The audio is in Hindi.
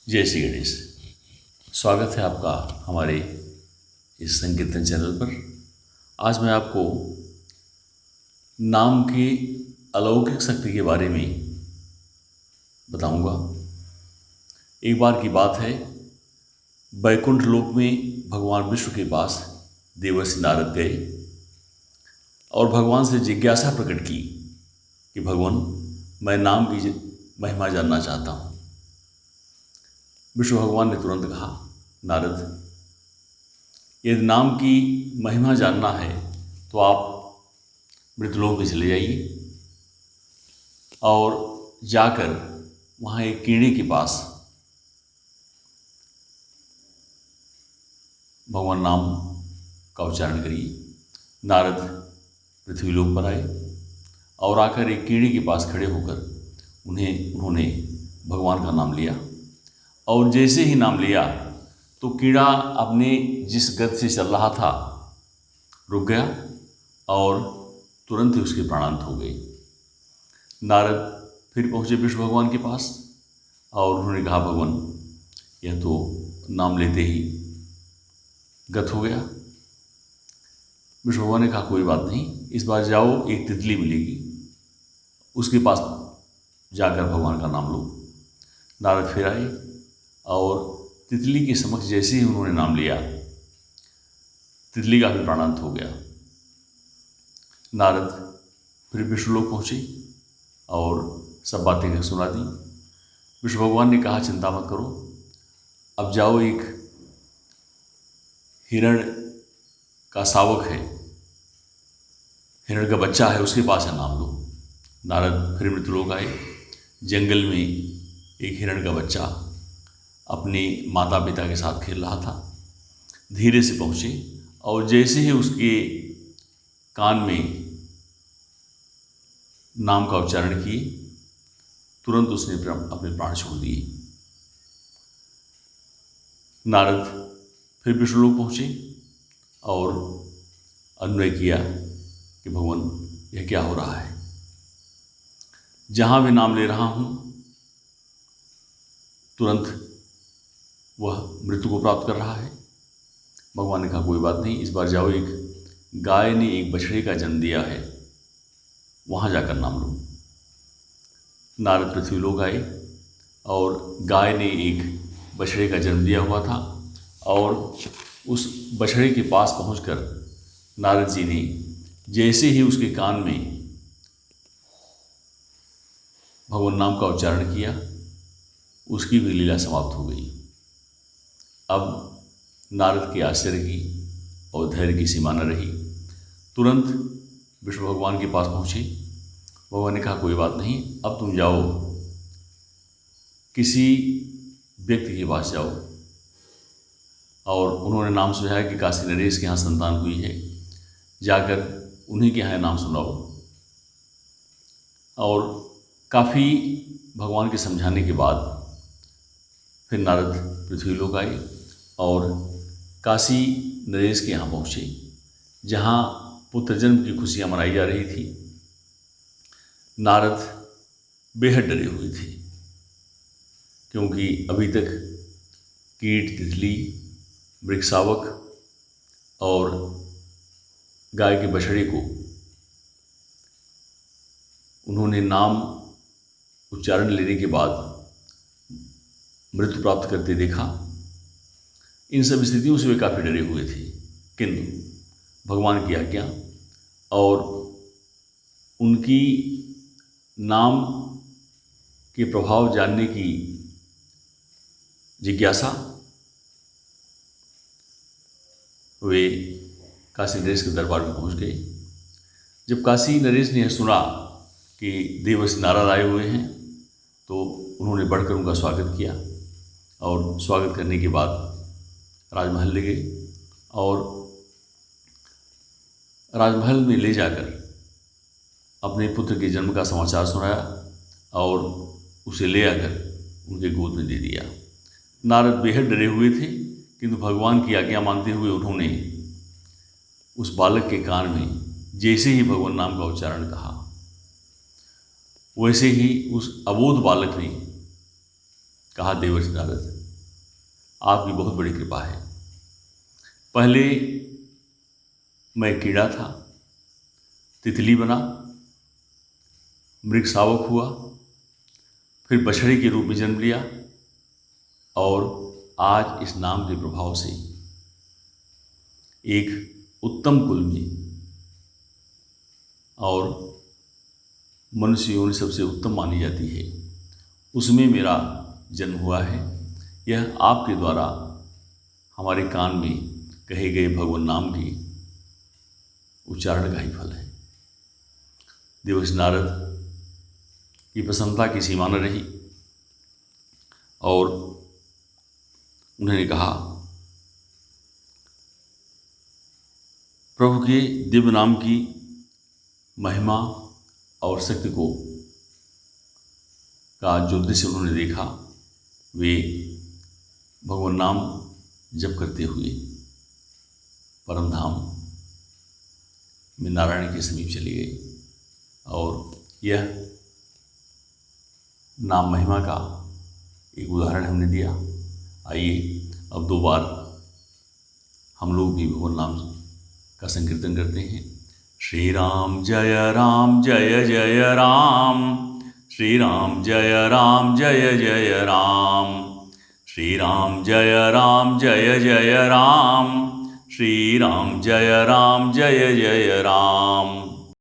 जय श्री गणेश। स्वागत है आपका हमारे इस संकीर्तन चैनल पर। आज मैं आपको नाम की अलौकिक शक्ति के बारे में बताऊंगा। एक बार की बात है, वैकुंठ लोक में भगवान विष्णु के पास देवर्षि नारद गए और भगवान से जिज्ञासा प्रकट की कि भगवान, मैं नाम की महिमा जानना चाहता हूँ। विष्णु भगवान ने तुरंत कहा, नारद, यदि नाम की महिमा जानना है तो आप मृतलोक में चले जाइए और जाकर वहाँ एक कीड़े के पास भगवान नाम का उच्चारण करिए। नारद पृथ्वी लोक पर आए और आकर एक कीड़े के पास खड़े होकर उन्होंने भगवान का नाम लिया और जैसे ही नाम लिया तो कीड़ा अपने जिस गति से चल रहा था रुक गया और तुरंत ही उसके प्राणांत हो गए। नारद फिर पहुँचे विष्णु भगवान के पास और उन्होंने कहा, भगवान, यह तो नाम लेते ही गत हो गया। विष्णु भगवान ने कहा, कोई बात नहीं, इस बार जाओ, एक तितली मिलेगी, उसके पास जाकर भगवान का नाम लो। नारद फिर आए और तितली के समक्ष जैसे ही उन्होंने नाम लिया, तितली का भी प्राणांत हो गया। नारद फिर विष्णु लोक पहुँचे और सब बातें सुना दी। विष्णु भगवान ने कहा, चिंता मत करो, अब जाओ, एक हिरण का शावक है, हिरण का बच्चा है, उसके पास है, नाम लो। नारद फिर मृतलोक आए। जंगल में एक हिरण का बच्चा अपने माता पिता के साथ खेल रहा था। धीरे से पहुँचे और जैसे ही उसके कान में नाम का उच्चारण किए, तुरंत उसने अपने प्राण छोड़ दिए। नारद फिर विष्णु लोक पहुँचे और अनुनय किया कि भगवान, यह क्या हो रहा है? जहाँ मैं नाम ले रहा हूँ तुरंत वह मृत्यु को प्राप्त कर रहा है। भगवान ने कहा, कोई बात नहीं, इस बार जाओ, एक गाय ने एक बछड़े का जन्म दिया है, वहाँ जाकर नाम लो। नारद पृथ्वी लोक आए और गाय ने एक बछड़े का जन्म दिया हुआ था और उस बछड़े के पास पहुंचकर नारद जी ने जैसे ही उसके कान में भगवान नाम का उच्चारण किया, उसकी भी लीला समाप्त हो गई। अब नारद के आश्चर्य की और धैर्य की सीमा न रही। तुरंत विष्णु भगवान के पास पहुँचे। भगवान ने कहा, कोई बात नहीं, अब तुम जाओ, किसी व्यक्ति के पास जाओ और उन्होंने नाम सुझाया कि काशी नरेश के यहाँ संतान हुई है, जाकर उन्हीं के यहाँ नाम सुनाओ। और काफ़ी भगवान के समझाने के बाद फिर नारद पृथ्वी लोक आए और काशी नरेश के यहाँ पहुँचे, जहाँ पुत्र जन्म की खुशियाँ मनाई जा रही थी। नारद बेहद डरे हुए थे, क्योंकि अभी तक कीट, तितली, वृक्षशावक और गाय के बछड़े को उन्होंने नाम उच्चारण लेने के बाद मृत्यु प्राप्त करते देखा। इन सब स्थितियों से वे काफ़ी डरे हुए थे, किंतु भगवान की आज्ञा और उनकी नाम के प्रभाव जानने की जिज्ञासा, वे काशी नरेश के दरबार में पहुंच गए। जब काशी नरेश ने यह सुना कि देवर्षि नारद आए हुए हैं, तो उन्होंने बढ़कर उनका स्वागत किया और स्वागत करने के बाद राजमहल ले गए और राजमहल में ले जाकर अपने पुत्र के जन्म का समाचार सुनाया और उसे ले आकर उनके गोद में दे दिया। नारद बेहद डरे हुए थे, किंतु भगवान की आज्ञा मानते हुए उन्होंने उस बालक के कान में जैसे ही भगवान नाम का उच्चारण कहा, वैसे ही उस अबोध बालक ने कहा, देवर्षि नारद, आपकी बहुत बड़ी कृपा है। पहले मैं कीड़ा था, तितली बना, मृग शावक हुआ, फिर बछड़े के रूप में जन्म लिया, और आज इस नाम के प्रभाव से एक उत्तम कुल में, और मनुष्य योनि सबसे उत्तम मानी जाती है, उसमें मेरा जन्म हुआ है। यह आपके द्वारा हमारे कान में कहे गए भगवान नाम के उच्चारण का ही फल है। देवर्षि नारद की प्रसन्नता की सीमा न रही, और उन्होंने कहा, प्रभु के दिव्य नाम की महिमा और शक्ति को का जो दृश्य उन्होंने देखा, वे भगवान नाम जप करते हुए परम धाम में नारायण के समीप चले गए। और यह नाम महिमा का एक उदाहरण हमने दिया। आइए अब दो बार हम लोग भी भगवान नाम का संकीर्तन करते हैं। श्री राम जय जय राम, श्री राम जय जय राम, श्री राम जय जय राम, श्री राम जय जय राम।